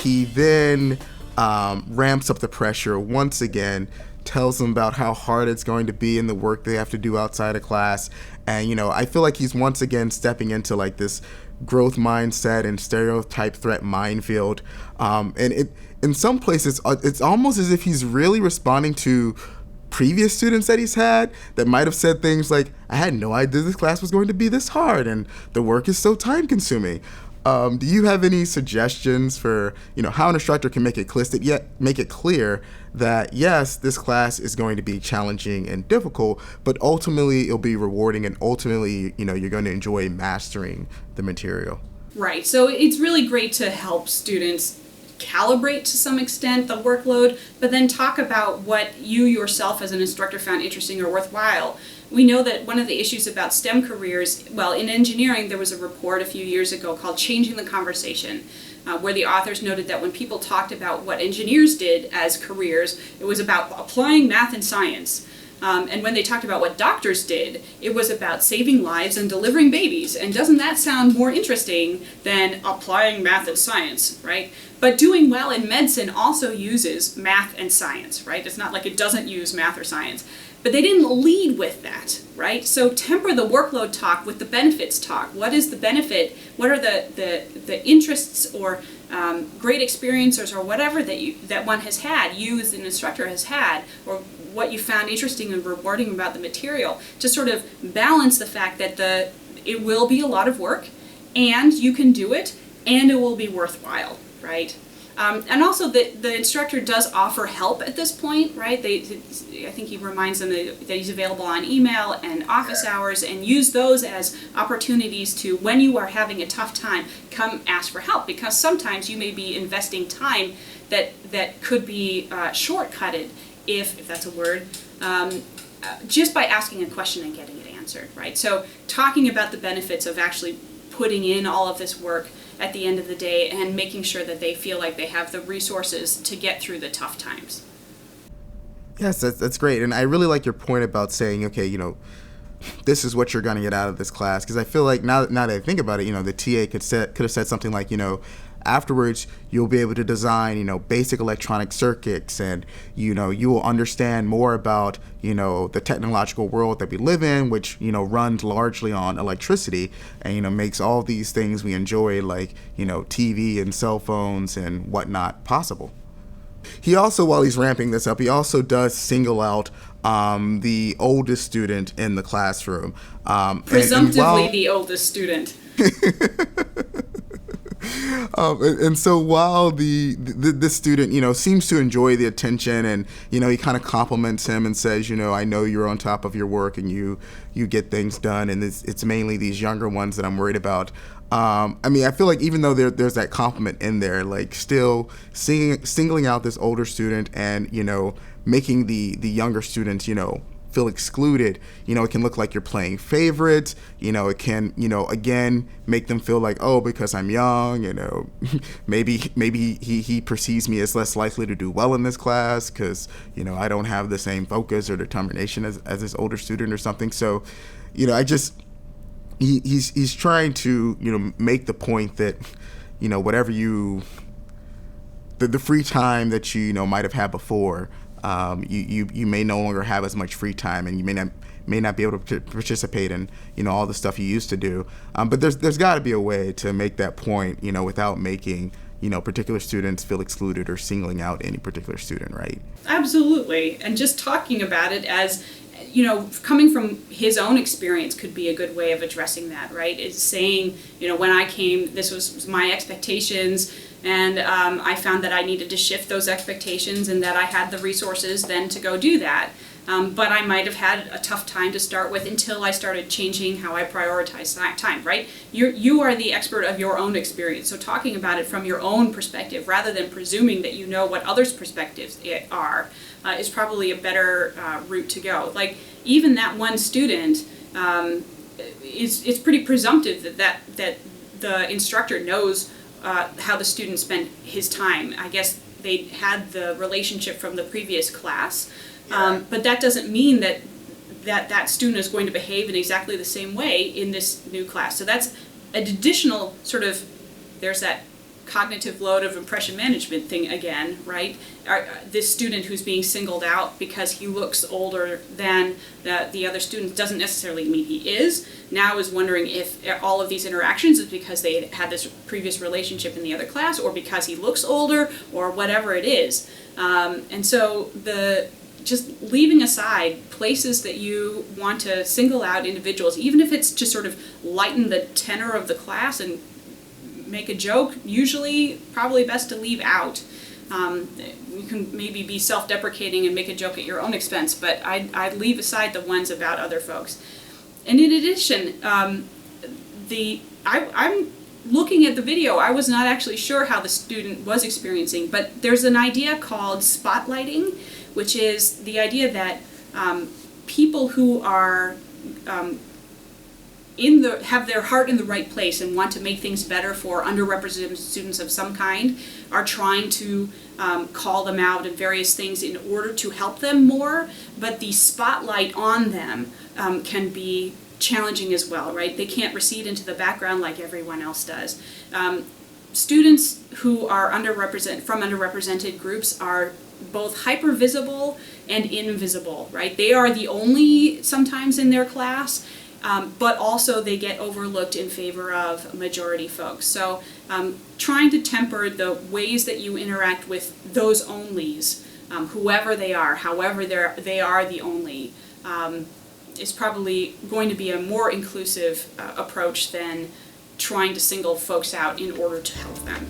He then ramps up the pressure once again, tells them about how hard it's going to be and the work they have to do outside of class. And, I feel like he's once again stepping into like this growth mindset and stereotype threat minefield. And in some places, it's almost as if he's really responding to previous students that he's had that might have said things like, I had no idea this class was going to be this hard and the work is so time consuming. Do you have any suggestions for, how an instructor can make it clear that, yes, this class is going to be challenging and difficult, but ultimately it'll be rewarding and ultimately, you're going to enjoy mastering the material? Right. So it's really great to help students calibrate to some extent the workload, but then talk about what you yourself as an instructor found interesting or worthwhile. We know that one of the issues about STEM careers, in engineering, there was a report a few years ago called Changing the Conversation, where the authors noted that when people talked about what engineers did as careers, it was about applying math and science. And when they talked about what doctors did, it was about saving lives and delivering babies. And doesn't that sound more interesting than applying math and science, right? But doing well in medicine also uses math and science, right? It's not like it doesn't use math or science. But they didn't lead with that, right? So temper the workload talk with the benefits talk. What is the benefit? What are the interests or great experiences or whatever that one has had, you as an instructor has had, or what you found interesting and rewarding about the material, to sort of balance the fact that it will be a lot of work, and you can do it, and it will be worthwhile, right? And also the instructor does offer help at this point, right? I think he reminds them that he's available on email and office hours, and use those as opportunities to, when you are having a tough time, come ask for help, because sometimes you may be investing time that could be shortcutted, if that's a word, just by asking a question and getting it answered, right? So talking about the benefits of actually putting in all of this work at the end of the day and making sure that they feel like they have the resources to get through the tough times. Yes, that's great. And I really like your point about saying, okay, this is what you're going to get out of this class. Because I feel like now that I think about it, the TA could have said something like, afterwards you'll be able to design, basic electronic circuits, and, you will understand more about, the technological world that we live in, which, runs largely on electricity and, makes all these things we enjoy, like, TV and cell phones and whatnot, possible. He also, while he's ramping this up, he also does single out the oldest student in the classroom. Presumptively the oldest student. And so while this student, seems to enjoy the attention, and, he kind of compliments him and says, I know you're on top of your work and you get things done, and it's mainly these younger ones that I'm worried about. I feel like even though there's that compliment in there, like still singling out this older student and, making the younger students, feel excluded, it can look like you're playing favorites, it can, again, make them feel like, oh, because I'm young, maybe he perceives me as less likely to do well in this class because, I don't have the same focus or determination as this older student or something. So, he's trying to, make the point that, whatever the free time that you might have had before, you may no longer have as much free time, and you may not be able to participate in all the stuff you used to do. But there's got to be a way to make that point, without making particular students feel excluded or singling out any particular student, right? Absolutely, and just talking about it as, coming from his own experience could be a good way of addressing that, right? Is saying, when I came, this was my expectations, and I found that I needed to shift those expectations and that I had the resources then to go do that. But I might have had a tough time to start with until I started changing how I prioritize that time, right? You are the expert of your own experience, so talking about it from your own perspective rather than presuming that you know what others' perspectives are is probably a better route to go. Like, even that one student, it's pretty presumptive that the instructor knows how the student spent his time. I guess they had the relationship from the previous class, but that doesn't mean that student is going to behave in exactly the same way in this new class. So that's an additional sort of, there's that cognitive load of impression management thing again, right? This student who's being singled out because he looks older than the other student doesn't necessarily mean he is. Now is wondering if all of these interactions is because they had this previous relationship in the other class, or because he looks older, or whatever it is. And so just leaving aside places that you want to single out individuals, even if it's to sort of lighten the tenor of the class and make a joke, usually probably best to leave out. You can maybe be self-deprecating and make a joke at your own expense, but I'd leave aside the ones about other folks. And in addition, I'm looking at the video, I was not actually sure how the student was experiencing, but there's an idea called spotlighting, which is the idea that people who are have their heart in the right place and want to make things better for underrepresented students of some kind are trying to call them out in various things in order to help them more, but the spotlight on them can be challenging as well, right? They can't recede into the background like everyone else does. Students who are from underrepresented groups are both hyper-visible and invisible, right? They are the only sometimes in their class, but also they get overlooked in favor of majority folks. So trying to temper the ways that you interact with those onlys, whoever they are, however they are the only, is probably going to be a more inclusive approach than trying to single folks out in order to help them.